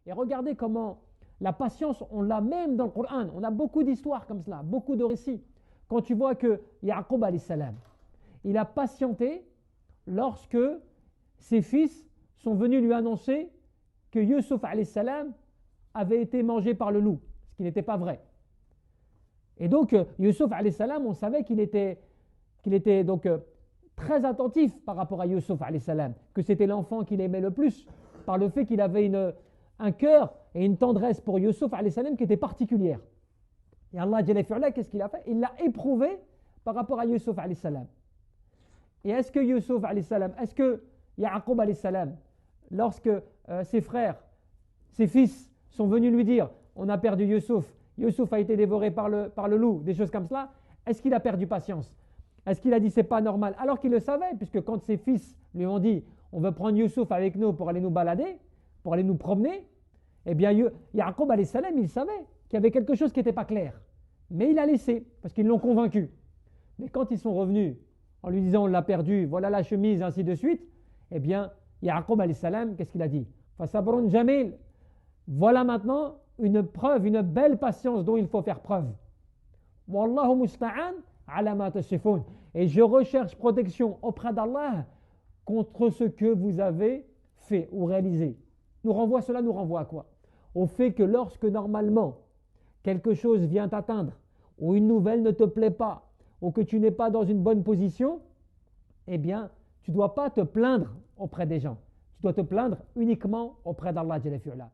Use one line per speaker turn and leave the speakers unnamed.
Et regardez comment la patience, on l'a même dans le Coran. On a beaucoup d'histoires comme cela, beaucoup de récits. Quand tu vois que Yaqub alayhi salam, il a patienté lorsque ses fils sont venus lui annoncer que Yusuf alayhi salam avait été mangé par le loup, ce qui n'était pas vrai. Et donc Yusuf alayhi salam, on savait qu'il était donc très attentif par rapport à Yusuf alayhi salam, que c'était l'enfant qu'il aimait le plus, par le fait qu'il avait un cœur et une tendresse pour Yusuf alayhi salam qui était particulière. Et Allah Jalla fi'ala, qu'est-ce qu'il a fait? Il l'a éprouvé par rapport à Yusuf alayhi salam. Et est-ce que Yusuf alayhi salam, est-ce que Yaqub alayhi salam, lorsque ses frères, ses fils sont venus lui dire on a perdu Yusuf, Yusuf a été dévoré par le loup, des choses comme cela, est-ce qu'il a perdu patience? Est-ce qu'il a dit c'est pas normal? Alors qu'il le savait, puisque quand ses fils lui ont dit on veut prendre Yusuf avec nous pour aller nous balader, pour aller nous promener, eh bien Yaqub alayhi salam, il savait qu'il y avait quelque chose qui n'était pas clair. Mais il a laissé, parce qu'ils l'ont convaincu. Mais quand ils sont revenus en lui disant on l'a perdu, voilà la chemise, ainsi de suite, eh bien Yaqub alayhi salam, qu'est-ce qu'il a dit? Fasabrun jamil. Voilà maintenant une preuve, une belle patience dont il faut faire preuve. Wallahu musta'an ala ma tasifun. Et je recherche protection auprès d'Allah contre ce que vous avez fait ou réalisé. Cela nous renvoie à quoi? Au fait que lorsque normalement quelque chose vient t'atteindre, ou une nouvelle ne te plaît pas, ou que tu n'es pas dans une bonne position, eh bien, tu ne dois pas te plaindre auprès des gens. Tu dois te plaindre uniquement auprès d'Allah Jalla fi'ala.